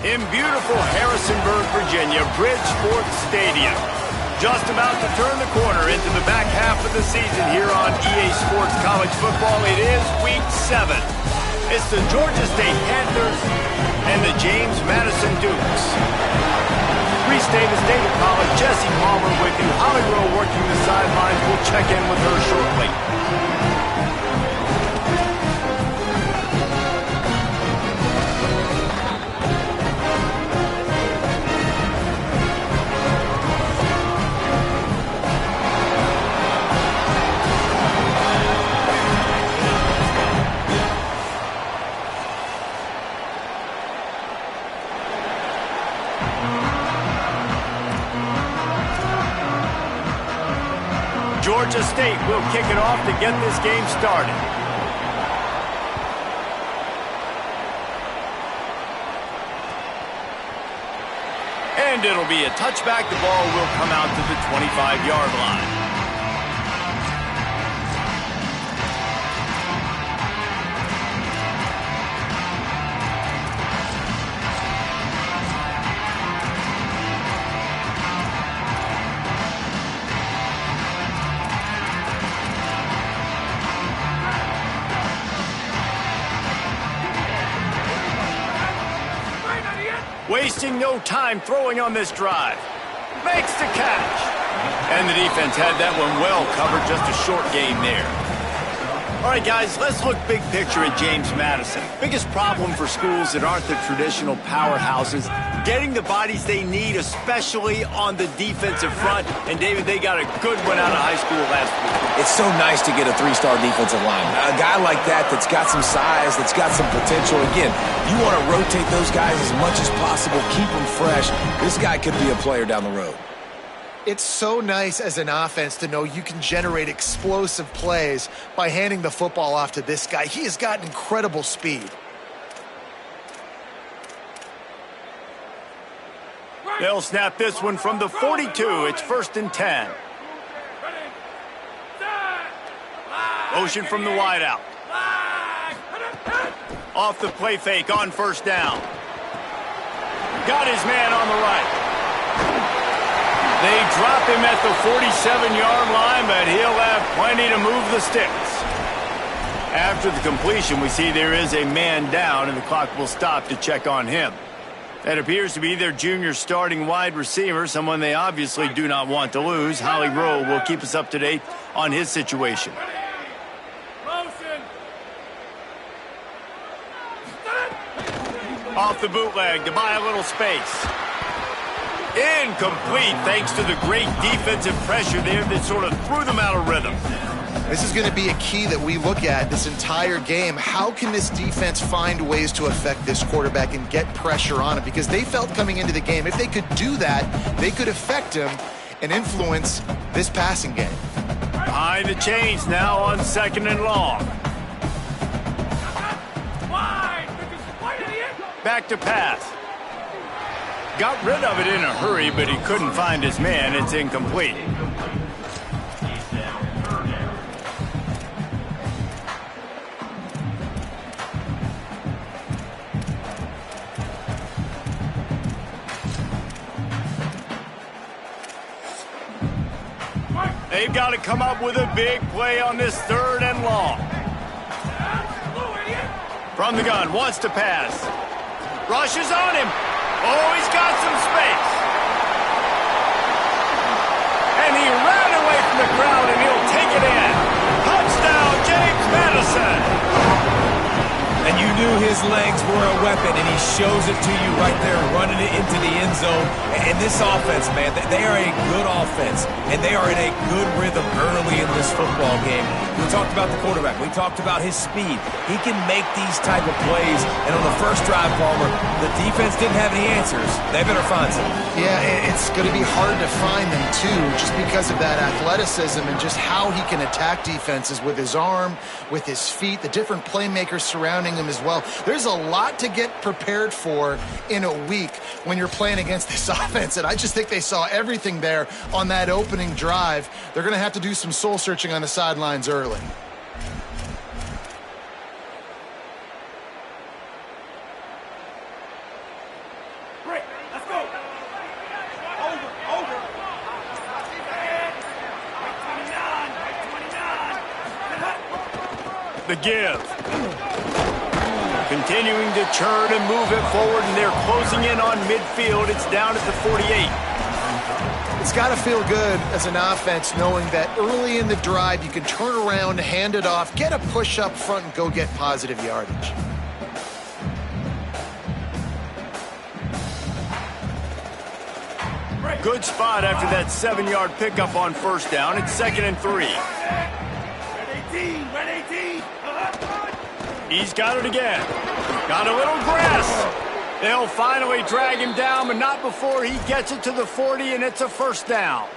in beautiful Harrisonburg, Virginia, Bridgeport Stadium. Just about to turn the corner into the back half of the season here on EA Sports College Football. It is Week 7. It's the Georgia State Panthers and the James Madison Dukes. Reese Davis, David Pollack, Jesse Palmer with you. Holly Rowe working the sidelines. We'll check in with her shortly. Georgia State will kick it off to get this game started. And it'll be a touchback. The ball will come out to the 25-yard line. Wasting no time throwing on this drive. Makes the catch. And the defense had that one well covered. Just a short gain there. All right, guys, let's look big picture at James Madison. Biggest problem for schools that aren't the traditional powerhouses, getting the bodies they need, especially on the defensive front. And, David, they got a good one out of high school last week. It's so nice to get a 3-star defensive line. A guy like that's got some size, that's got some potential. Again, you want to rotate those guys as much as possible, keep them fresh. This guy could be a player down the road. It's so nice as an offense to know you can generate explosive plays by handing the football off to this guy. He has got incredible speed. They'll snap this one from the 42. It's 1st and 10. Motion from the wideout. Off the play fake on 1st down. Got his man on the right. They drop him at the 47-yard line, but he'll have plenty to move the sticks. After the completion, we see there is a man down, and the clock will stop to check on him. That appears to be their junior starting wide receiver, someone they obviously do not want to lose. Holly Rowe will keep us up to date on his situation. Off the bootleg to buy a little space. Incomplete thanks to the great defensive pressure there that sort of threw them out of rhythm. This is going to be a key that we look at this entire game. How can this defense find ways to affect this quarterback and get pressure on him? Because they felt coming into the game, if they could do that, they could affect him and influence this passing game. Behind the chains now on 2nd and long. Back to pass. Got rid of it in a hurry, but he couldn't find his man. It's incomplete. They've got to come up with a big play on this 3rd and long. From the gun, wants to pass. Rushes on him. Oh, he's got some space. And he ran away from the crowd, and he'll take it in. Touchdown, James Madison. And you knew his legs were a weapon, and he shows it to you right there, running it into the end zone. And this offense, man, they are a good offense, and they are in a good rhythm early in this football game. We talked about the quarterback. We talked about his speed. He can make these type of plays, and on the first drive, Palmer, the defense didn't have any answers. They better find some. Yeah, it's going to be hard to find them, too, just because of that athleticism and just how he can attack defenses with his arm, with his feet, the different playmakers surrounding him as well. There's a lot to get prepared for in a week when you're playing against this offense, and I just think they saw everything there on that opening drive. They're going to have to do some soul-searching on the sidelines early. The give. Continuing to churn and move it forward, and they're closing in on midfield. It's down at the 48. It's got to feel good as an offense knowing that early in the drive you can turn around, hand it off, get a push up front, and go get positive yardage. Good spot after that 7-yard pickup on first down. It's 2nd and 3. He's got it again. Got a little grass. They'll finally drag him down, but not before he gets it to the 40, and it's a first down.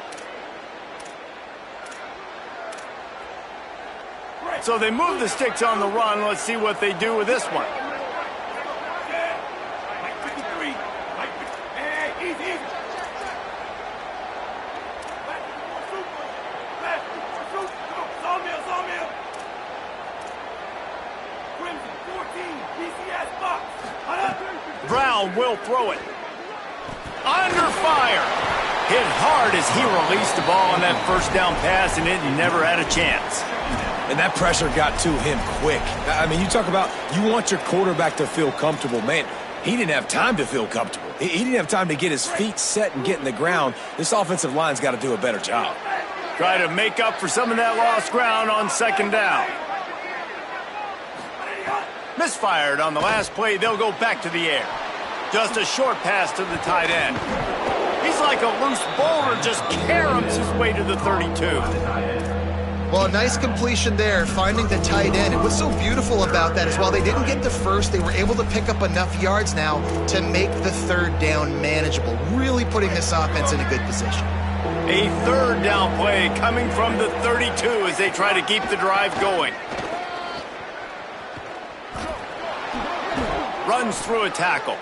So they move the sticks on the run. Let's see what they do with this one. Brown will throw it. Under fire. Hit hard as he released the ball on that first down pass, and it never had a chance. And that pressure got to him quick. I mean, you talk about you want your quarterback to feel comfortable. Man, he didn't have time to feel comfortable. He didn't have time to get his feet set and get in the ground. This offensive line's got to do a better job. Try to make up for some of that lost ground on second down. Misfired on the last play. They'll go back to the air. Just a short pass to the tight end. He's like a loose boulder, just caroms his way to the 32. Well, a nice completion there, finding the tight end. And what's so beautiful about that is while they didn't get the first, they were able to pick up enough yards now to make the third down manageable, really putting this offense in a good position. A third down play coming from the 32 as they try to keep the drive going. Runs through a tackle.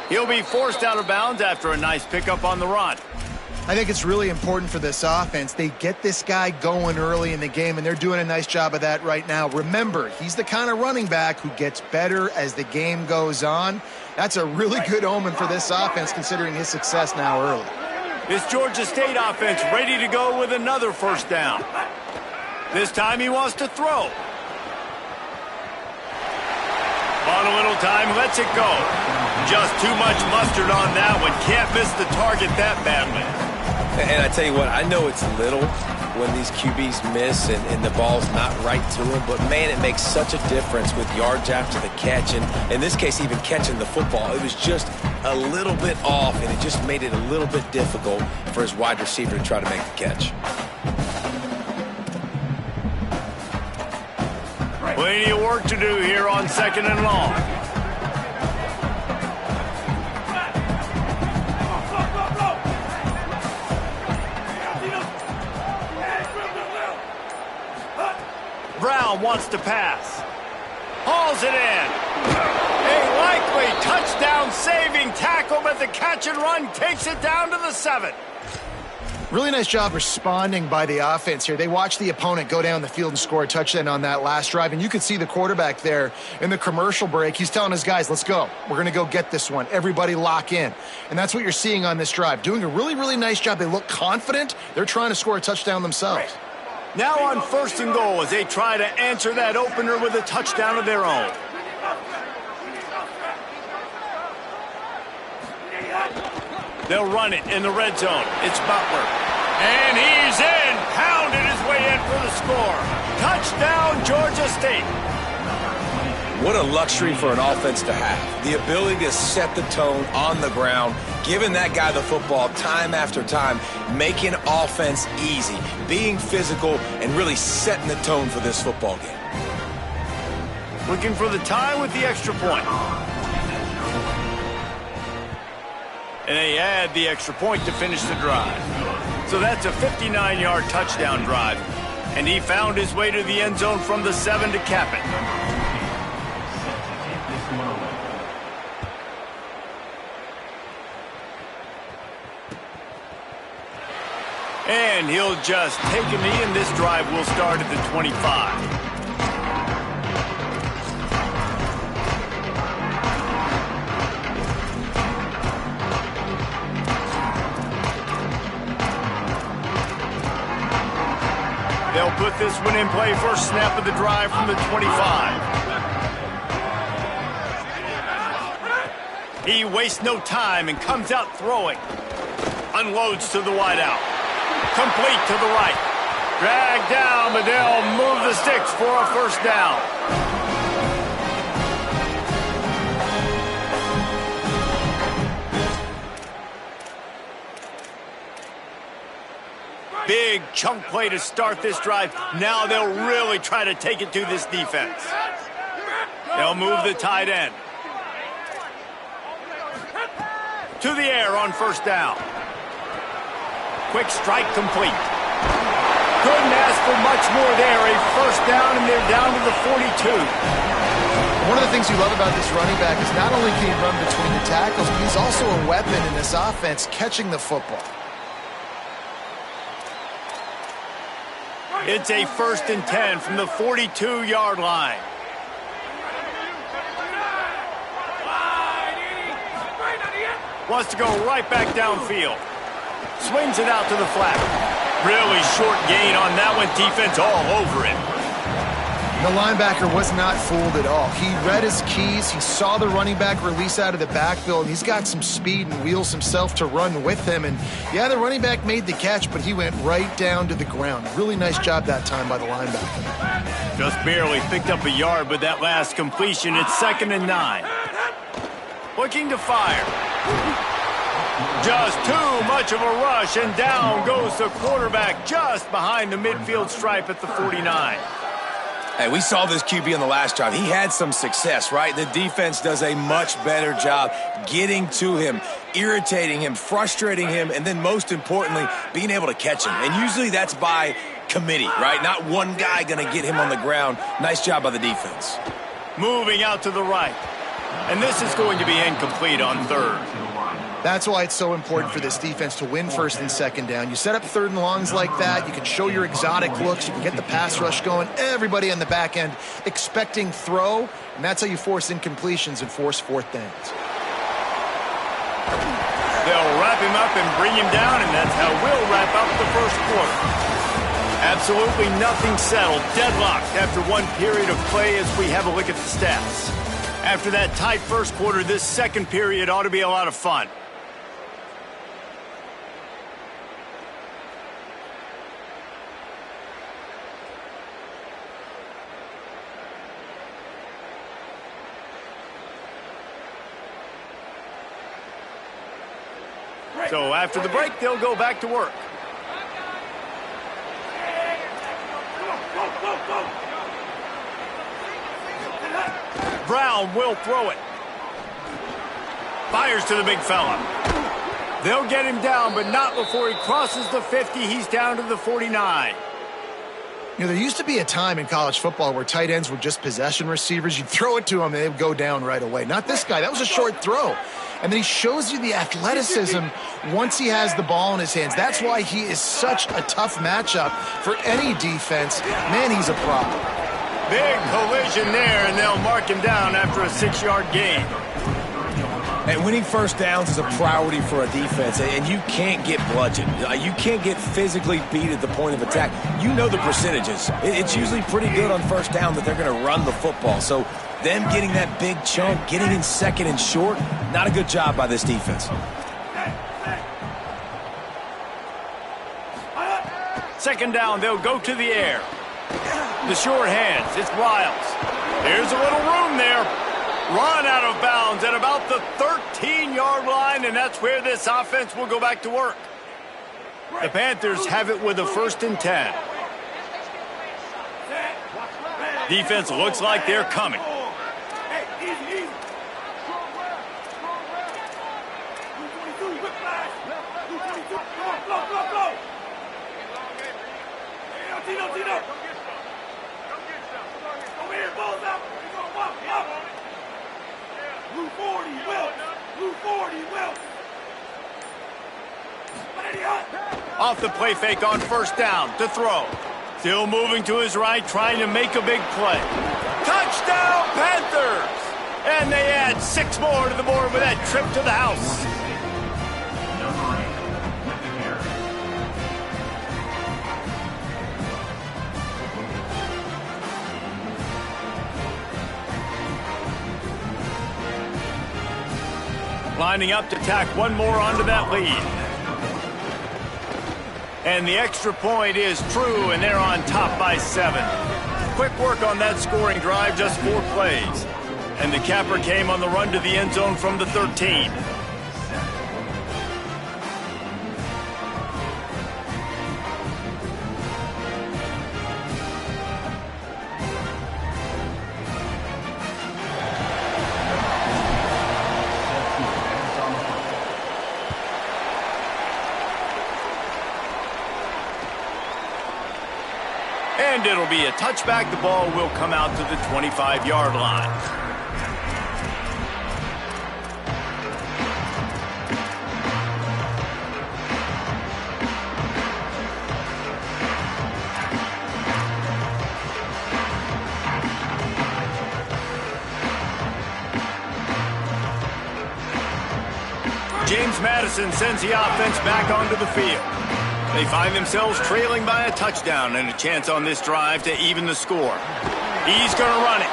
He'll be forced out of bounds after a nice pickup on the run. I think it's really important for this offense. They get this guy going early in the game, and they're doing a nice job of that right now. Remember, he's the kind of running back who gets better as the game goes on. That's a really good omen for this offense, considering his success now early. This Georgia State offense ready to go with another first down. This time he wants to throw. On a little time, lets it go. Just too much mustard on that one. Can't miss the target that badly. And I tell you what, I know it's little when these QBs miss and the ball's not right to them, but man, it makes such a difference with yards after the catch. And in this case, even catching the football, it was just a little bit off, and it just made it a little bit difficult for his wide receiver to try to make the catch. Plenty of work to do here on second and long. Brown wants to pass. Hauls it in. A likely touchdown-saving tackle, but the catch and run takes it down to the 7. Really nice job responding by the offense here. They watched the opponent go down the field and score a touchdown on that last drive, and you could see the quarterback there in the commercial break. He's telling his guys, let's go. We're going to go get this one. Everybody lock in. And that's what you're seeing on this drive. Doing a really, really nice job. They look confident. They're trying to score a touchdown themselves. Now on first and goal as they try to answer that opener with a touchdown of their own. They'll run it in the red zone. It's Butler. And he's in. Pounded his way in for the score. Touchdown, Georgia State. What a luxury for an offense to have. The ability to set the tone on the ground, giving that guy the football time after time, making offense easy, being physical, and really setting the tone for this football game. Looking for the tie with the extra point. And they add the extra point to finish the drive. So that's a 59-yard touchdown drive. And he found his way to the end zone from the 7 to cap it. And he'll just take a knee, and this drive will start at the 25. They'll put this one in play first snap of the drive from the 25. He wastes no time and comes out throwing. Unloads to the wideout. Complete to the right. Dragged down, but they'll move the sticks for a first down. Big chunk play to start this drive. Now they'll really try to take it to this defense. They'll move the tight end. To the air on first down. Quick strike complete. Couldn't ask for much more there. A first down, and they're down to the 42. One of the things you love about this running back is not only can he run between the tackles, but he's also a weapon in this offense catching the football. It's a 1st and 10 from the 42-yard line. Wants to go right back downfield. Swings it out to the flat. Really short gain on that one. Defense all over it. The linebacker was not fooled at all. He read his keys. He saw the running back release out of the backfield, and he's got some speed and wheels himself to run with him. And, yeah, the running back made the catch, but he went right down to the ground. Really nice job that time by the linebacker. Just barely picked up a yard with that last completion. It's 2nd and 9. Looking to fire. Just too much of a rush, and down goes the quarterback just behind the midfield stripe at the 49. Hey, we saw this QB on the last drive. He had some success, right? The defense does a much better job getting to him, irritating him, frustrating him, and then most importantly, being able to catch him. And usually that's by committee, right? Not one guy going to get him on the ground. Nice job by the defense. Moving out to the right. And this is going to be incomplete on 3rd. That's why it's so important for this defense to win 1st and 2nd down. You set up 3rd and longs like that. You can show your exotic looks. You can get the pass rush going. Everybody on the back end expecting throw, and that's how you force incompletions and force 4th downs. They'll wrap him up and bring him down, and that's how we'll wrap up the 1st quarter. Absolutely nothing settled. Deadlocked after one period of play as we have a look at the stats. After that tight 1st quarter, this 2nd period ought to be a lot of fun. So after the break, they'll go back to work. Brown will throw it. Fires to the big fella. They'll get him down, but not before he crosses the 50. He's down to the 49. You know, there used to be a time in college football where tight ends were just possession receivers. You'd throw it to them, and they would go down right away. Not this guy. That was a short throw. And then he shows you the athleticism once he has the ball in his hands. That's why he is such a tough matchup for any defense. Man, he's a problem. Big collision there, and they'll mark him down after a 6-yard gain. And winning 1st downs is a priority for a defense, and you can't get bludgeoned. You can't get physically beat at the point of attack. You know the percentages. It's usually pretty good on 1st down that they're going to run the football. So them getting that big chunk, getting in 2nd and short, not a good job by this defense. 2nd down, they'll go to the air. The short hands, it's Riles. There's a little room there. Run out of bounds at about the 13-yard line, and that's where this offense will go back to work. The Panthers have it with a 1st and 10. Defense looks like they're coming. Off the play fake on 1st down to throw. Still moving to his right, trying to make a big play. Touchdown, Panthers! And they add 6 more to the board with that trip to the house. Lining up to tack one more onto that lead. And the extra point is true, and they're on top by 7. Quick work on that scoring drive, just 4 plays. And the capper came on the run to the end zone from the 13. And it'll be a touchback. The ball will come out to the 25-yard line. James Madison sends the offense back onto the field. They find themselves trailing by a touchdown and a chance on this drive to even the score. He's going to run it.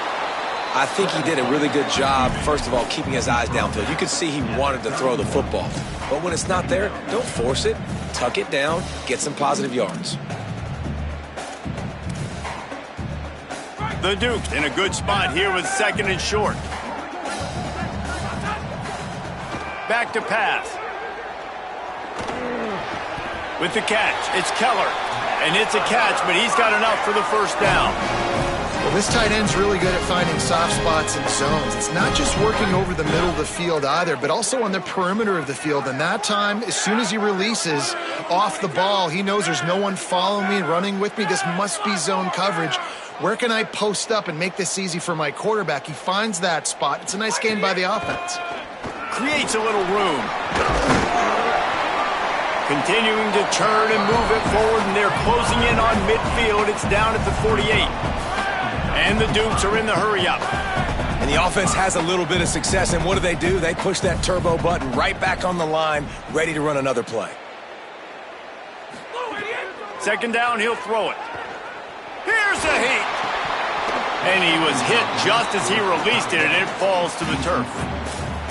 I think he did a really good job, first of all, keeping his eyes downfield. You could see he wanted to throw the football. But when it's not there, don't force it. Tuck it down, get some positive yards. The Dukes in a good spot here with 2nd and short. Back to pass. With the catch, it's Keller. And it's a catch, but he's got enough for the first down. Well, this tight end's really good at finding soft spots and zones. It's not just working over the middle of the field either, but also on the perimeter of the field. And that time, as soon as he releases off the ball, he knows there's no one following me, running with me. This must be zone coverage. Where can I post up and make this easy for my quarterback? He finds that spot. It's a nice game by the offense. Creates a little room. Continuing to turn and move it forward, and they're closing in on midfield. It's down at the 48. And the Dukes are in the hurry-up. And the offense has a little bit of success, and what do? They push that turbo button right back on the line, ready to run another play. 2nd down, he'll throw it. Here's a heat. And he was hit just as he released it, and it falls to the turf.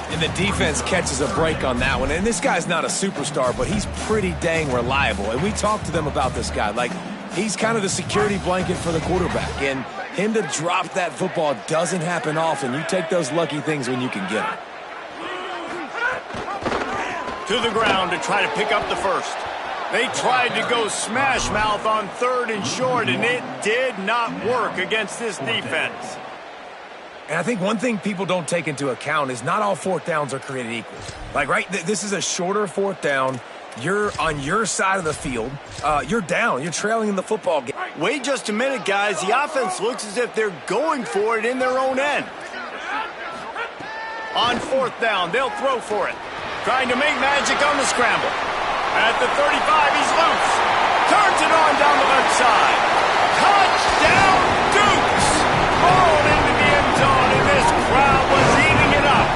And the defense catches a break on that one. And this guy's not a superstar, but he's pretty dang reliable. And we talked to them about this guy. Like, he's kind of the security blanket for the quarterback. And him to drop that football doesn't happen often. You take those lucky things when you can get them. To the ground to try to pick up the first. They tried to go smash mouth on 3rd and short, and it did not work against this defense. And I think one thing people don't take into account is not all 4th downs are created equal. Like, right, this is a shorter 4th down. You're on your side of the field. You're down. You're trailing in the football game. Wait just a minute, guys. The offense looks as if they're going for it in their own end. On 4th down, they'll throw for it. Trying to make magic on the scramble. At the 35, he's loose. Turns it on down the left side. Touchdown, Dukes! Ball into the end zone, and this crowd was eating it up.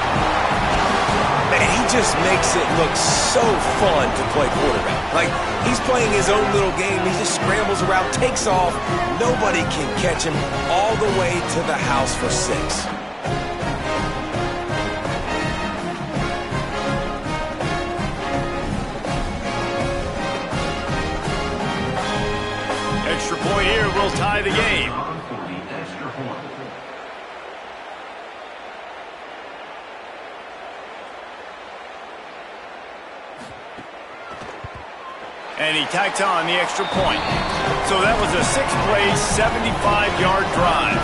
Man, he just makes it look so fun to play quarterback. Like, he's playing his own little game. He just scrambles around, takes off. Nobody can catch him all the way to the house for 6. Extra point here will tie the game. And he tacked on the extra point. So that was a 6-play, 75-yard drive.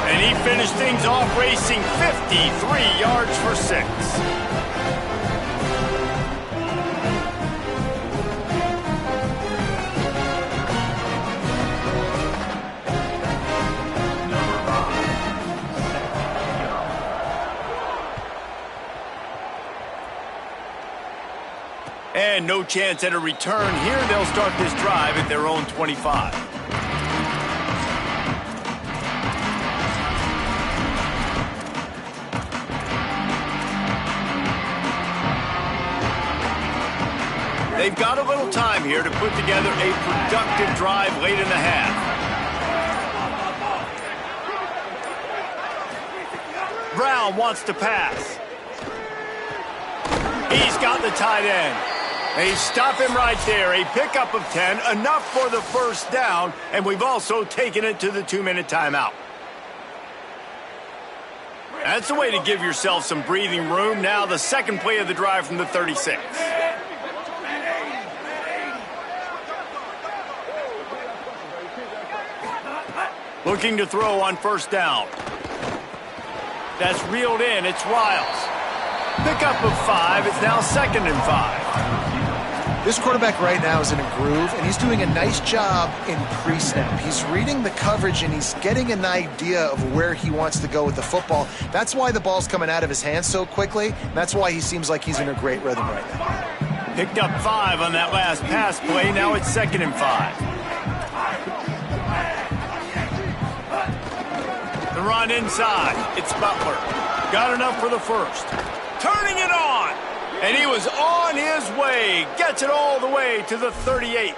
And he finished things off racing 53 yards for 6. And no chance at a return here. They'll start this drive at their own 25. They've got a little time here to put together a productive drive late in the half. Brown wants to pass. He's got the tight end. They stop him right there. A pickup of 10, enough for the first down, and we've also taken it to the 2-minute timeout. That's the way to give yourself some breathing room. Now the second play of the drive from the 36. Looking to throw on first down. That's reeled in. It's Riles. Pickup of 5. It's now 2nd and 5. This quarterback right now is in a groove, and he's doing a nice job in pre-snap. He's reading the coverage, and he's getting an idea of where he wants to go with the football. That's why the ball's coming out of his hands so quickly. That's why he seems like he's in a great rhythm right now. Picked up 5 on that last pass play. Now it's 2nd and 5. The run inside. It's Butler. Got enough for the first. Turning it on. And he was on his way. Gets it all the way to the 38.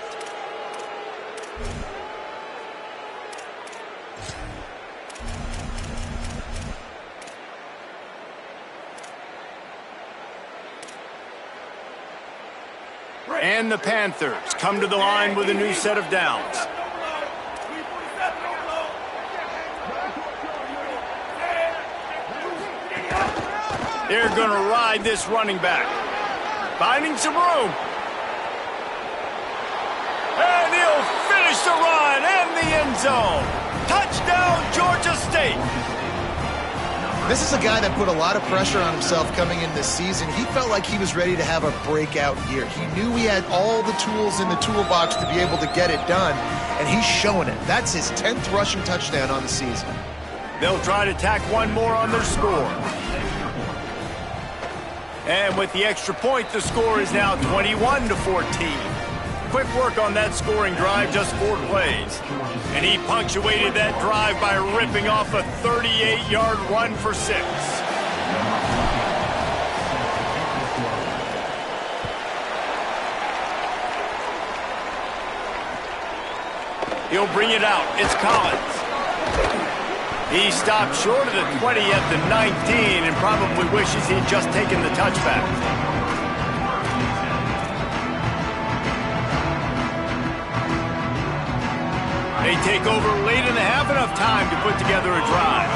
And the Panthers come to the line with a new set of downs. They're going to ride this running back. Finding some room. And he'll finish the run and the end zone. Touchdown, Georgia State. This is a guy that put a lot of pressure on himself coming in this season. He felt like he was ready to have a breakout year. He knew he had all the tools in the toolbox to be able to get it done, and he's showing it. That's his 10th rushing touchdown on the season. They'll try to tack one more on their score. And with the extra point, the score is now 21-14. Quick work on that scoring drive, just 4 plays. And he punctuated that drive by ripping off a 38-yard run for 6. He'll bring it out. It's Collins. He stopped short of the 20 at the 19 and probably wishes he'd just taken the touchback. They take over late in the half, enough time to put together a drive.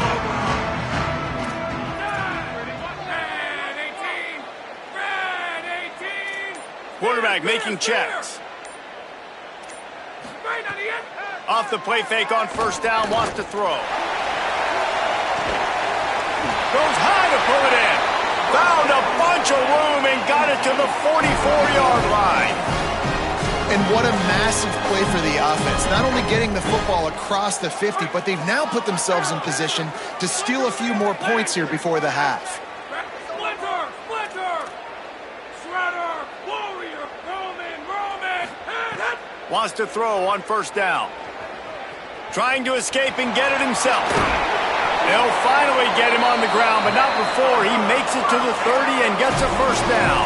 Quarterback making checks. Off the play fake on first down, wants to throw. Goes high to pull it in. Found a bunch of room and got it to the 44-yard line. And what a massive play for the offense. Not only getting the football across the 50, but they've now put themselves in position to steal a few more points here before the half. Wants to throw on first down. Trying to escape and get it himself. They'll finally get him on the ground, but not before he makes it to the 30 and gets a first down.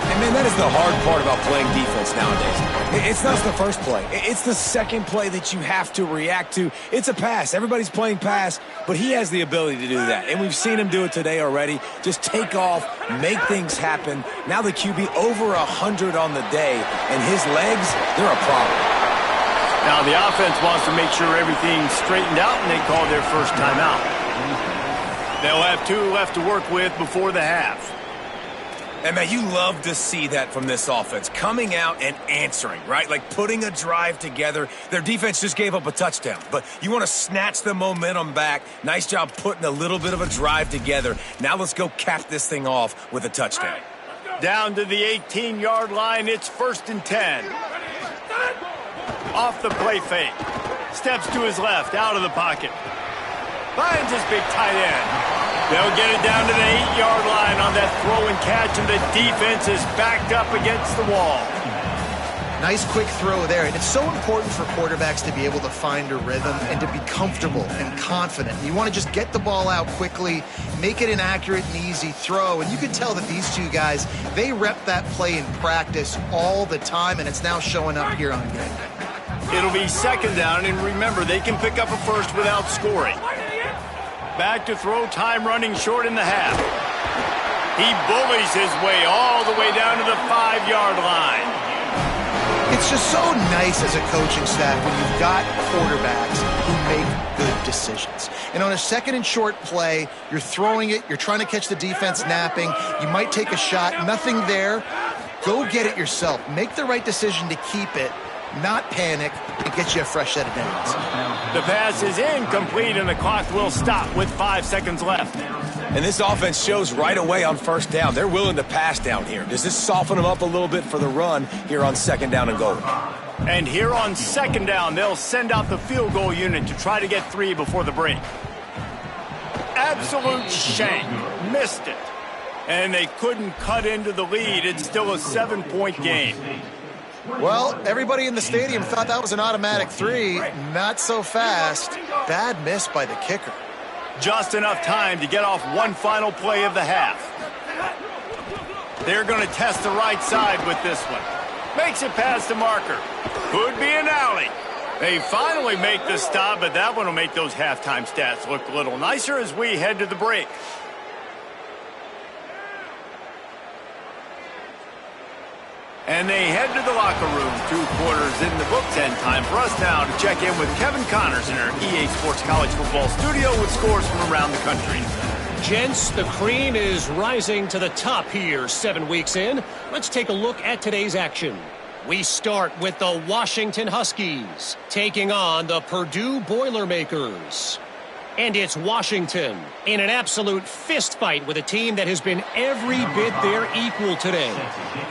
And, man, that is the hard part about playing defense nowadays. It's not the first play. It's the second play that you have to react to. It's a pass. Everybody's playing pass, but he has the ability to do that. And we've seen him do it today already. Just take off, make things happen. Now the QB over 100 on the day, and his legs, they're a problem. Now the offense wants to make sure everything's straightened out, and they call their first timeout. They'll have 2 left to work with before the half. And, man, you love to see that from this offense, coming out and answering, right? Like putting a drive together. Their defense just gave up a touchdown, but you want to snatch the momentum back. Nice job putting a little bit of a drive together. Now let's go cap this thing off with a touchdown. Down to the 18-yard line, it's 1st and 10. Off the play fake. Steps to his left, out of the pocket. Finds his big tight end. They'll get it down to the 8-yard line on that throw and catch, and the defense is backed up against the wall. Nice quick throw there, and it's so important for quarterbacks to be able to find a rhythm and to be comfortable and confident. You want to just get the ball out quickly, make it an accurate and easy throw, and you can tell that these 2 guys, they rep that play in practice all the time, and it's now showing up here on game day. It'll be 2nd down, and remember, they can pick up a first without scoring. Back to throw, time running short in the half. He bullies his way all the way down to the 5-yard line. It's just so nice as a coaching staff when you've got quarterbacks who make good decisions. And on a second and short play, you're throwing it, you're trying to catch the defense napping, you might take a shot, nothing there. Go get it yourself. Make the right decision to keep it, not panic, and get you a fresh set of downs. The pass is incomplete, and the clock will stop with 5 seconds left. And this offense shows right away on first down. They're willing to pass down here. Does this soften them up a little bit for the run here on second down and goal? And here on second down, they'll send out the field goal unit to try to get 3 before the break. Absolute shank. Missed it. And they couldn't cut into the lead. It's still a 7-point game. Well, everybody in the stadium thought that was an automatic 3. Not so fast. Bad miss by the kicker. Just enough time to get off one final play of the half. They're going to test the right side with this one. Makes it past the marker. Could be an alley. They finally make the stop, but that one will make those halftime stats look a little nicer as we head to the break. And they head to the locker room. 2 quarters in the books, and time for us now to check in with Kevin Connors in our EA Sports College Football studio with scores from around the country. Gents, the cream is rising to the top here 7 weeks in. Let's take a look at today's action. We start with the Washington Huskies taking on the Purdue Boilermakers. And it's Washington in an absolute fist fight with a team that has been every bit their equal today.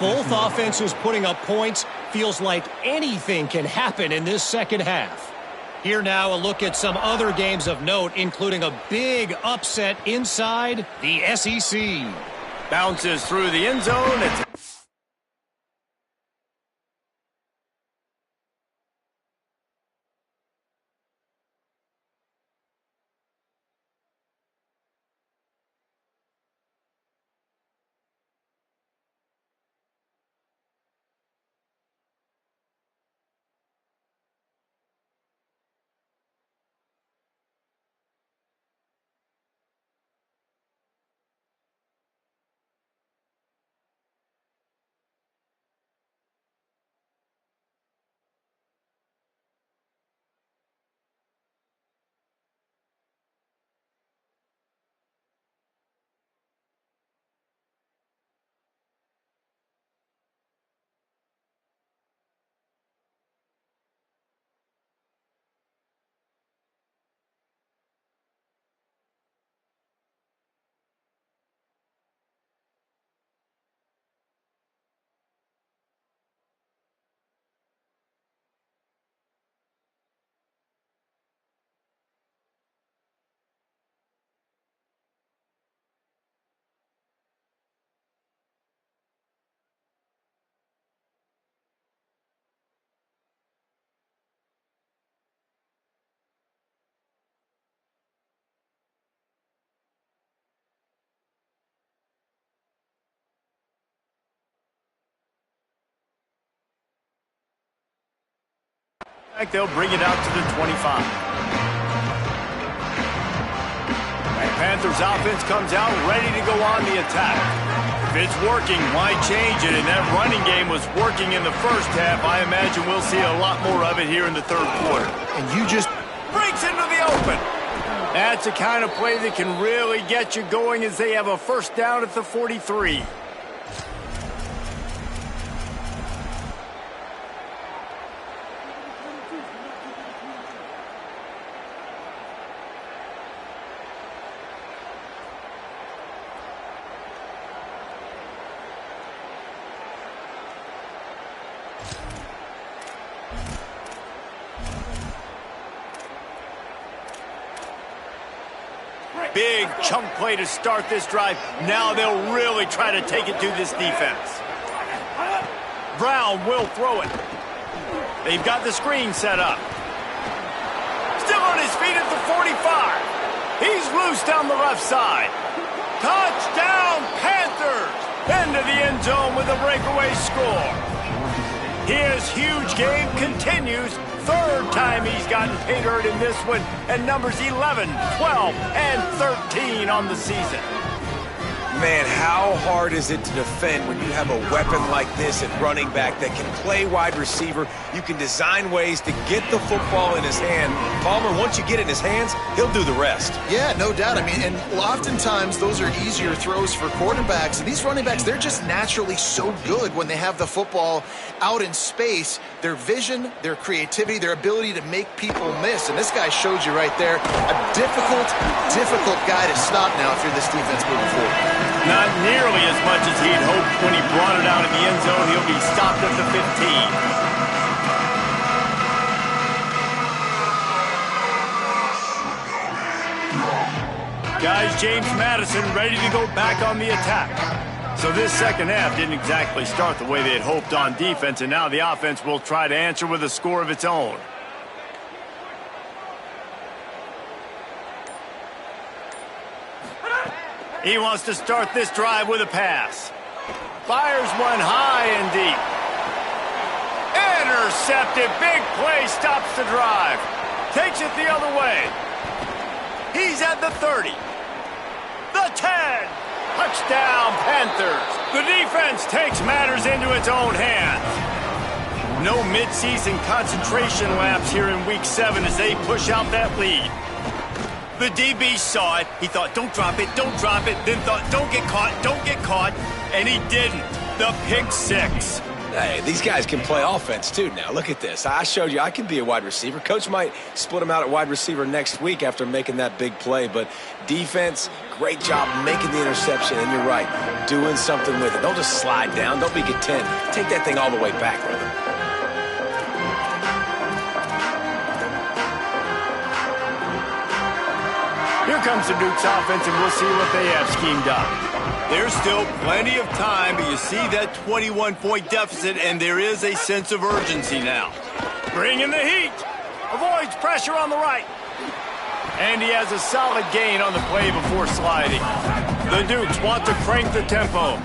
Both offenses putting up points. Feels like anything can happen in this second half. Here now, a look at some other games of note, including a big upset inside the SEC. Bounces through the end zone. It's they'll bring it out to the 25. And Panthers offense comes out ready to go on the attack. If it's working, why change it? And that running game was working in the first half. I imagine we'll see a lot more of it here in the third quarter. And you just breaks into the open. That's the kind of play that can really get you going as they have a first down at the 43. Big chunk play to start this drive. Now they'll really try to take it to this defense. Brown will throw it. They've got the screen set up. Still on his feet at the 45. He's loose down the left side. Touchdown, Panthers! Into the end zone with a breakaway score. His huge game continues. Third time he's gotten paid earned in this one, and numbers 11, 12, and 13 on the season. Man, how hard is it to defend when you have a weapon like this at running back that can play wide receiver? You can design ways to get the football in his hand. Palmer, once you get it in his hands, he'll do the rest. Yeah, no doubt. I mean, and oftentimes those are easier throws for quarterbacks. And these running backs, they're just naturally so good when they have the football out in space. Their vision, their creativity, their ability to make people miss. And this guy showed you right there, a difficult guy to stop now if you're this defense moving forward. Not nearly as much as he'd hoped when he brought it out of the end zone. He'll be stopped at the 15. Guys, James Madison ready to go back on the attack. So this second half didn't exactly start the way they had hoped on defense, and now the offense will try to answer with a score of its own. He wants to start this drive with a pass. Fires one high and deep. Intercepted. Big play stops the drive. Takes it the other way. He's at the 30. The 10. Touchdown, Panthers. The defense takes matters into its own hands. No midseason concentration laps here in Week 7 as they push out that lead. The DB saw it. He thought, don't drop it, don't drop it. Then thought, don't get caught, and he didn't. The pick six. Hey, these guys can play offense, too, now. Look at this. I showed you I can be a wide receiver. Coach might split him out at wide receiver next week after making that big play. But defense, great job making the interception. And you're right, doing something with it. Don't just slide down. Don't be content. Take that thing all the way back, brother. Here comes the Dukes offense, and we'll see what they have schemed up. There's still plenty of time, but you see that 21-point deficit, and there is a sense of urgency now. Bring in the heat. Avoids pressure on the right. And he has a solid gain on the play before sliding. The Dukes want to crank the tempo.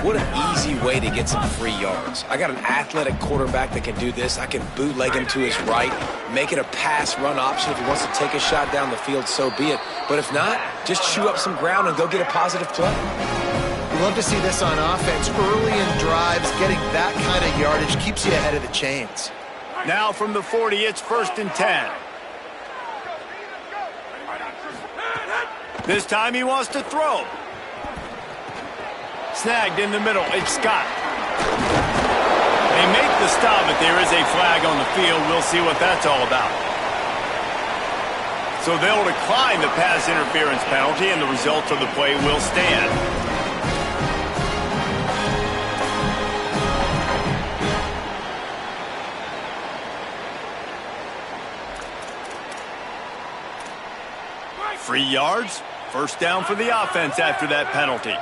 What an easy way to get some free yards. I got an athletic quarterback that can do this. I can bootleg him to his right, make it a pass-run option. If he wants to take a shot down the field, so be it. But if not, just chew up some ground and go get a positive play. We love to see this on offense. Early in drives, getting that kind of yardage keeps you ahead of the chains. Now from the 40, it's 1st and 10. This time he wants to throw. Snagged in the middle, it's Scott. They make the stop, but there is a flag on the field. We'll see what that's all about. So they'll decline the pass interference penalty, and the results of the play will stand. Free yards, 1st down for the offense after that penalty.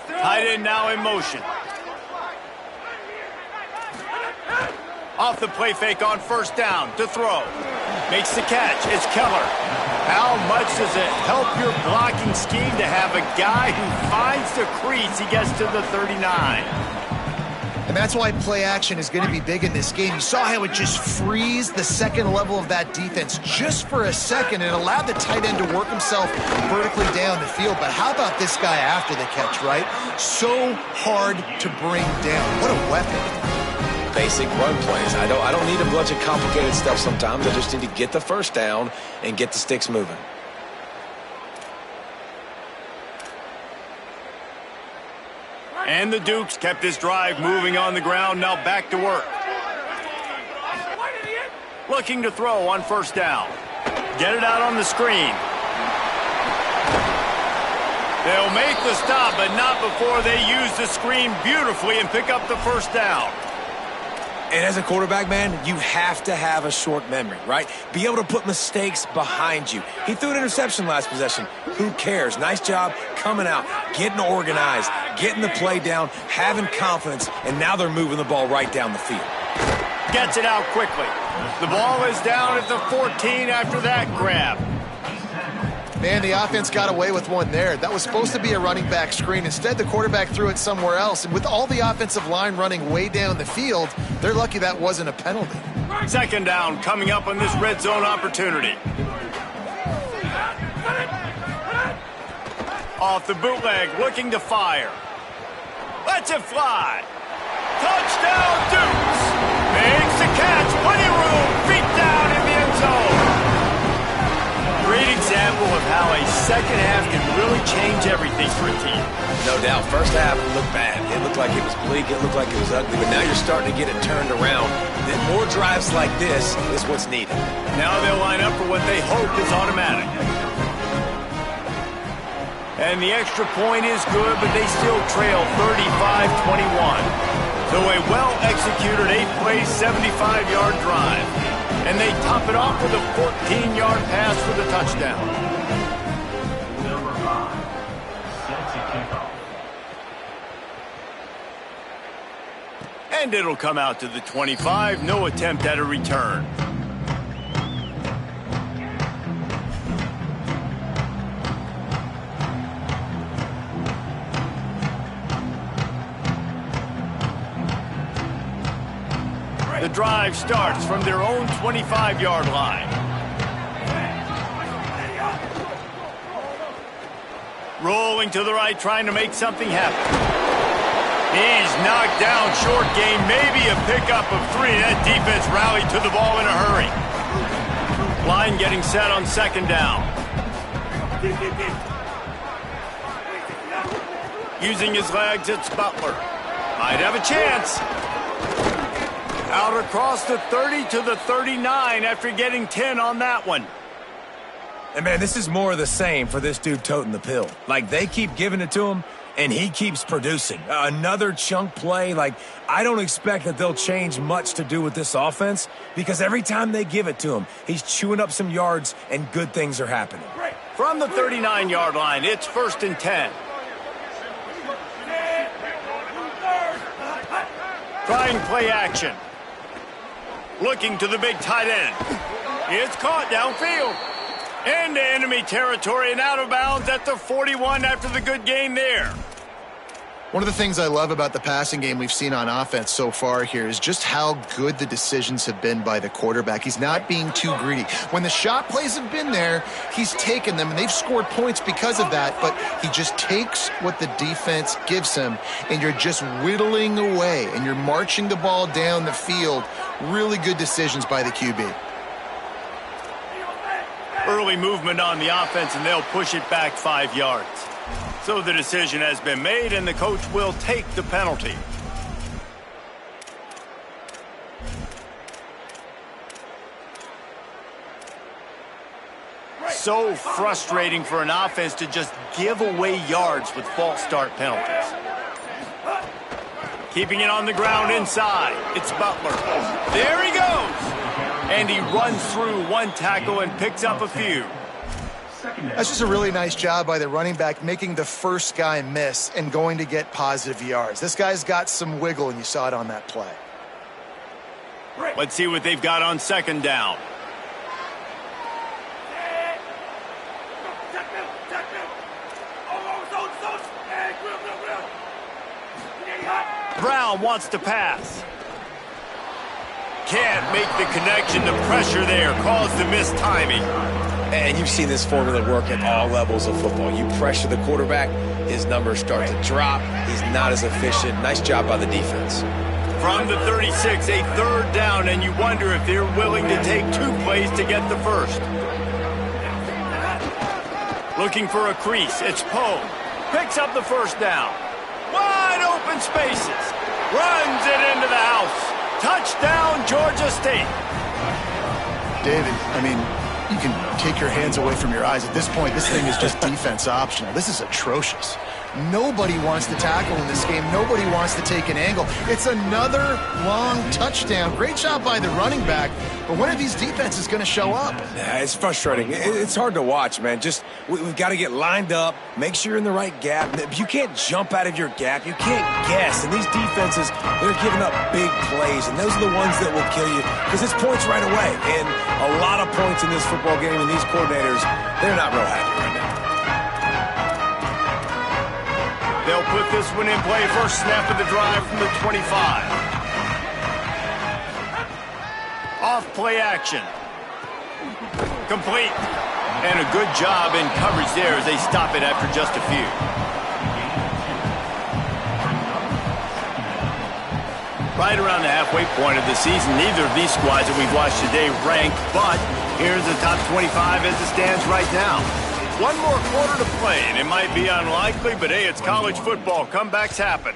Tight end now in motion. Off the play fake on 1st down to throw. Makes the catch. It's Keller. How much does it help your blocking scheme to have a guy who finds the crease? He gets to the 39. And that's why play action is going to be big in this game. You saw how it just frees the second level of that defense just for a second and allowed the tight end to work himself vertically down the field. But how about this guy after the catch, right? So hard to bring down. What a weapon. Basic run plays. I don't need a bunch of complicated stuff sometimes. I just need to get the 1st down and get the sticks moving. And the Dukes kept this drive moving on the ground. Now back to work. Looking to throw on 1st down. Get it out on the screen. They'll make the stop, but not before they use the screen beautifully and pick up the 1st down. And as a quarterback, man, you have to have a short memory, right? Be able to put mistakes behind you. He threw an interception last possession. Who cares? Nice job coming out, getting organized, getting the play down, having confidence, and now they're moving the ball right down the field. Gets it out quickly. The ball is down at the 14 after that grab. Man, the offense got away with one there. That was supposed to be a running back screen. Instead, the quarterback threw it somewhere else. And with all the offensive line running way down the field, they're lucky that wasn't a penalty. 2nd down coming up on this red zone opportunity. Off the bootleg, looking to fire. Lets it fly. Touchdown, Dukes. Makes the catch. Plenty of room. Feet down in the end zone. Great example of how a second half can really change everything for a team. No doubt. First half looked bad. It looked like it was bleak. It looked like it was ugly. But now you're starting to get it turned around. Then more drives like this is what's needed. Now they'll line up for what they hope is automatic. And the extra point is good, but they still trail 35-21. So a well-executed 8-play, 75-yard drive. And they top it off with a 14-yard pass for the touchdown. Number 5, set to kick off. And it'll come out to the 25. No attempt at a return. The drive starts from their own 25-yard line. Rolling to the right, trying to make something happen. He's knocked down, short gain, maybe a pickup of 3. That defense rallied to the ball in a hurry. Line getting set on second down. Using his legs, it's Butler. Might have a chance. Out across the 30 to the 39 after getting 10 on that one. And, man, this is more of the same for this dude toting the pill. Like, they keep giving it to him, and he keeps producing. Another chunk play. Like, I don't expect that they'll change much to do with this offense because every time they give it to him, he's chewing up some yards, and good things are happening. From the 39-yard line, it's 1st and 10. Trying play action. Looking to the big tight end. It's caught downfield. Into enemy territory and out of bounds at the 41 after the good gain there. One of the things I love about the passing game we've seen on offense so far here is just how good the decisions have been by the quarterback. He's not being too greedy. When the shot plays have been there, he's taken them, and they've scored points because of that, but he just takes what the defense gives him, and you're just whittling away, and you're marching the ball down the field. Really good decisions by the QB. Early movement on the offense, and they'll push it back 5 yards. So the decision has been made, and the coach will take the penalty. So frustrating for an offense to just give away yards with false start penalties. Keeping it on the ground inside. It's Butler. There he goes. And he runs through one tackle and picks up a few. That's just a really nice job by the running back, making the first guy miss and going to get positive yards. This guy's got some wiggle, and you saw it on that play. Let's see what they've got on second down. Brown wants to pass. Can't make the connection. The pressure there caused the missed timing. And you've seen this formula work at all levels of football. You pressure the quarterback, his numbers start to drop. He's not as efficient. Nice job by the defense. From the 36, a third down, and you wonder if they're willing to take 2 plays to get the first. Looking for a crease. It's Poe. Picks up the first down. Wide open spaces. Runs it into the house. Touchdown, Georgia State. David, I mean, you can take your hands away from your eyes. At this point, this thing is just defense optional. This is atrocious. Nobody wants to tackle in this game. Nobody wants to take an angle. It's another long touchdown. Great job by the running back. But when are these defenses going to show up? Yeah, it's frustrating. It's hard to watch, man. Just we've got to get lined up, make sure you're in the right gap. You can't jump out of your gap. You can't guess. And these defenses, they're giving up big plays, and those are the ones that will kill you because it's points right away. And a lot of points in this football game, and these coordinators, they're not real happy right now. They'll put this one in play. First snap of the drive from the 25. Off play action. Complete. And a good job in coverage there as they stop it after just a few. Right around the halfway point of the season, neither of these squads that we've watched today rank, but here's the top 25 as it stands right now. One more quarter to play, and it might be unlikely, but hey, it's college football. Comebacks happen.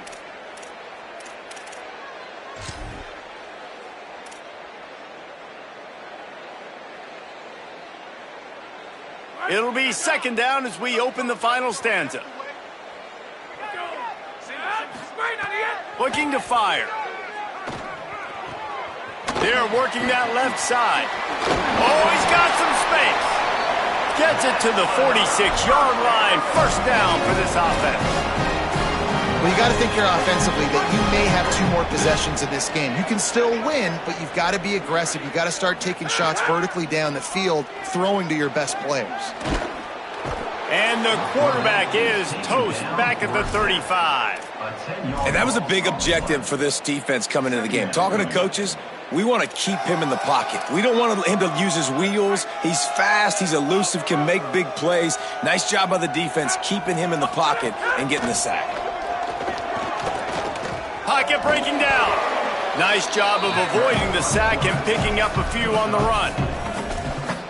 It'll be second down as we open the final stanza. Looking to fire. They're working that left side. Oh, he's got some space. Gets it to the 46-yard line. First down for this offense. Well, you got to think here offensively that you may have 2 more possessions in this game. You can still win, but you've got to be aggressive. You've got to start taking shots vertically down the field, throwing to your best players. And the quarterback is toast back at the 35. And that was a big objective for this defense coming into the game. Talking to coaches, we want to keep him in the pocket. We don't want him to use his wheels. He's fast, he's elusive, can make big plays. Nice job by the defense keeping him in the pocket and getting the sack. Pocket breaking down. Nice job of avoiding the sack and picking up a few on the run.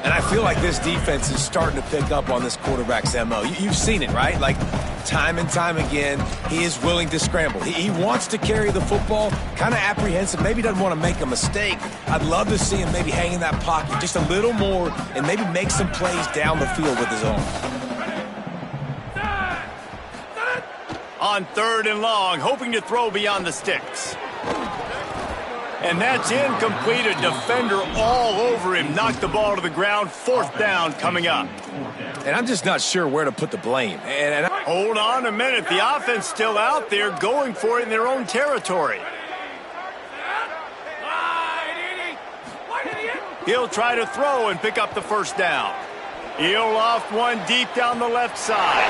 And I feel like this defense is starting to pick up on this quarterback's MO. You've seen it, right? Like, time and time again, he is willing to scramble. He wants to carry the football, kind of apprehensive, maybe doesn't want to make a mistake. I'd love to see him maybe hang in that pocket just a little more and maybe make some plays down the field with his own. On 3rd and long, hoping to throw beyond the sticks. And that's incomplete. A defender all over him. Knocked the ball to the ground. 4th down coming up. And I'm just not sure where to put the blame. Hold on a minute. The offense still out there going for it in their own territory. He'll try to throw and pick up the first down. He'll loft one deep down the left side.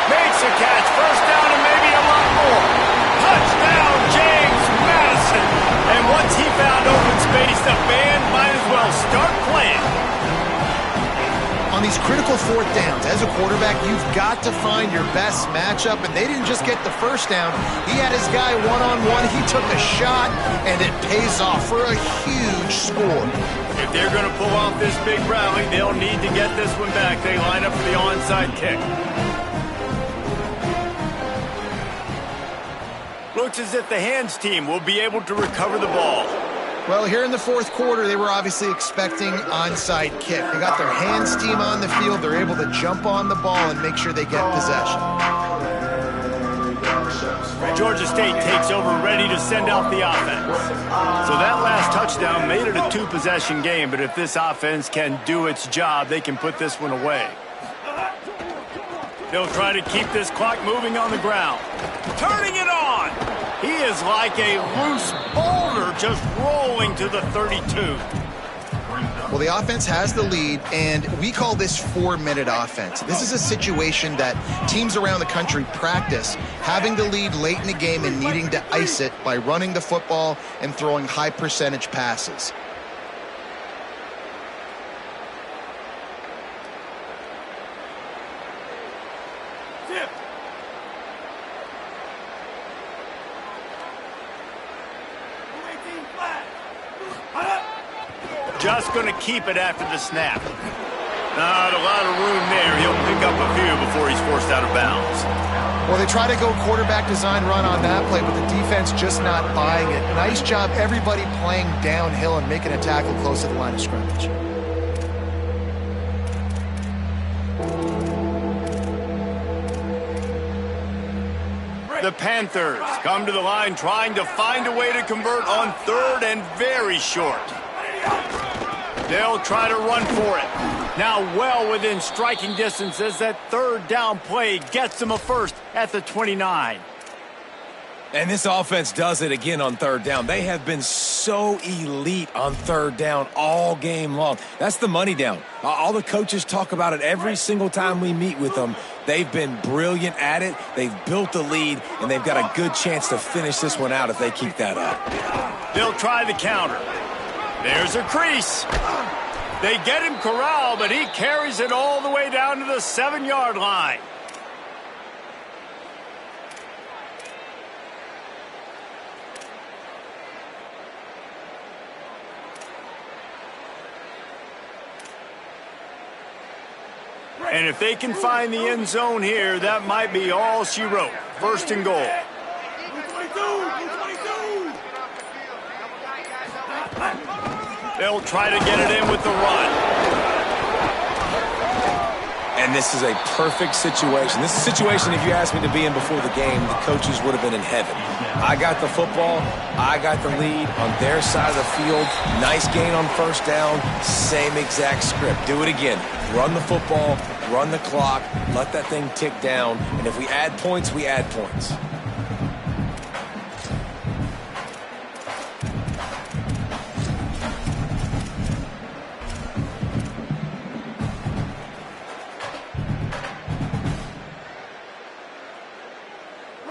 Makes a catch. First down and maybe a lot more. Touchdown, James Madison. And once he found open space, the band might as well start playing. On these critical 4th downs, as a quarterback, you've got to find your best matchup, and they didn't just get the first down. He had his guy one-on-one. He took a shot, and it pays off for a huge score. If they're going to pull off this big rally, they'll need to get this one back. They line up for the onside kick. Looks as if the hands team will be able to recover the ball. Well, here in the 4th quarter, they were obviously expecting onside kick. They got their hands team on the field. They're able to jump on the ball and make sure they get possession. Georgia State takes over, ready to send out the offense. So that last touchdown made it a 2-possession game, but if this offense can do its job, they can put this one away. They'll try to keep this clock moving on the ground. Turning it on! He is like a loose boulder just rolling to the 32. Well, the offense has the lead, and we call this 4-minute offense. This is a situation that teams around the country practice, having the lead late in the game and needing to ice it by running the football and throwing high-percentage passes. Just going to keep it after the snap. Not a lot of room there. He'll pick up a few before he's forced out of bounds. Well, they try to go quarterback design run on that play, but the defense just not buying it. Nice job, everybody playing downhill and making a tackle close to the line of scrimmage. The Panthers come to the line trying to find a way to convert on 3rd and very short. They'll try to run for it. Now well within striking distance as that 3rd down play gets them a first at the 29. And this offense does it again on 3rd down. They have been so elite on 3rd down all game long. That's the money down. All the coaches talk about it every single time we meet with them. They've been brilliant at it. They've built the lead, and they've got a good chance to finish this one out if they keep that up. They'll try the counter. There's a crease. They get him corralled, but he carries it all the way down to the 7-yard line. And if they can find the end zone here, that might be all she wrote. First and goal. They'll try to get it in with the run. And this is a perfect situation. This is a situation, if you asked me to be in before the game, the coaches would have been in heaven. I got the football. I got the lead on their side of the field. Nice gain on first down. Same exact script. Do it again. Run the football, run the clock, let that thing tick down. And if we add points, we add points.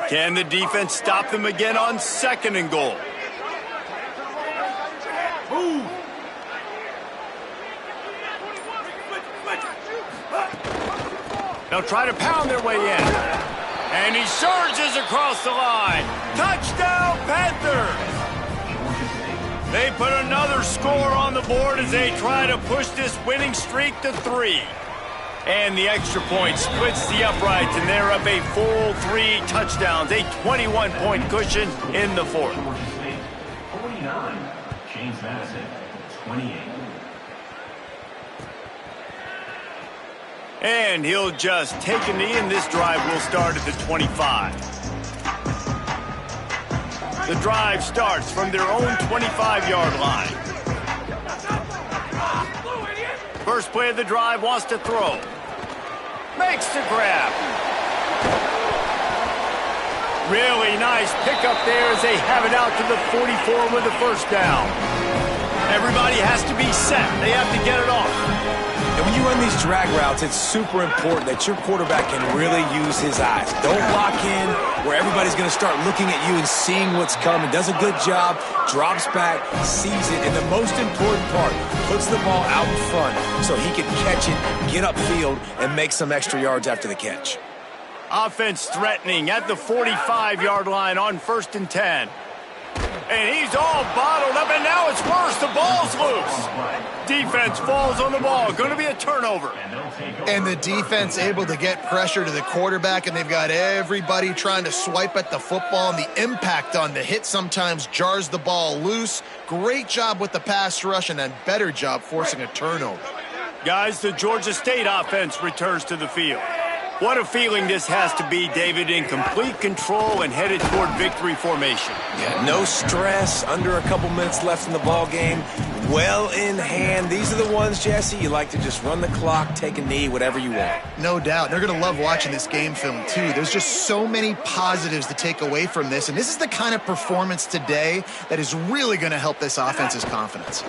Can the defense stop them again on second and goal? They'll try to pound their way in. And he surges across the line. Touchdown, Panthers! They put another score on the board as they try to push this winning streak to 3. And the extra point splits the uprights, and they're up a full 3 touchdowns, a 21-point cushion in the fourth. 49, James Madison, 28. And he'll just take a knee, and this drive will start at the 25. The drive starts from their own 25-yard line. First play of the drive, wants to throw. Makes the grab. Really nice pickup there as they have it out to the 44 with the first down. Everybody has to be set. They have to get it off. And when you run these drag routes, it's super important that your quarterback can really use his eyes. Don't lock in where everybody's going to start looking at you and seeing what's coming. Does a good job, drops back, sees it, and the most important part, puts the ball out in front so he can catch it, get upfield, and make some extra yards after the catch. Offense threatening at the 45-yard line on 1st and 10. And he's all bottled up, and now it's worse. The ball's loose. Defense falls on the ball. Going to be a turnover. And the defense able to get pressure to the quarterback, and they've got everybody trying to swipe at the football, and the impact on the hit sometimes jars the ball loose. Great job with the pass rush, and a better job forcing a turnover. Guys, the Georgia State offense returns to the field. What a feeling this has to be, David, in complete control and headed toward victory formation. Yeah, no stress, under a couple minutes left in the ball game, well in hand. These are the ones, Jesse, you like to just run the clock, take a knee, whatever you want. No doubt. They're going to love watching this game film, too. There's just so many positives to take away from this, and this is the kind of performance today that is really going to help this offense's confidence.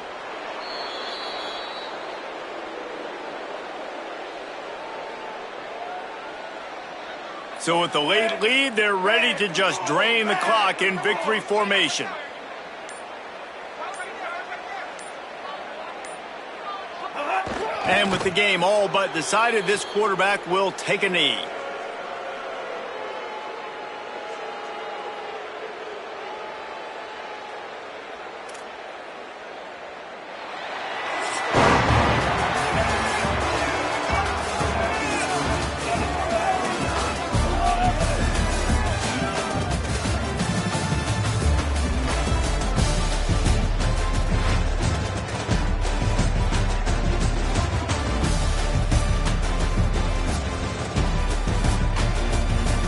So with the late lead, they're ready to just drain the clock in victory formation. And with the game all but decided, this quarterback will take a knee.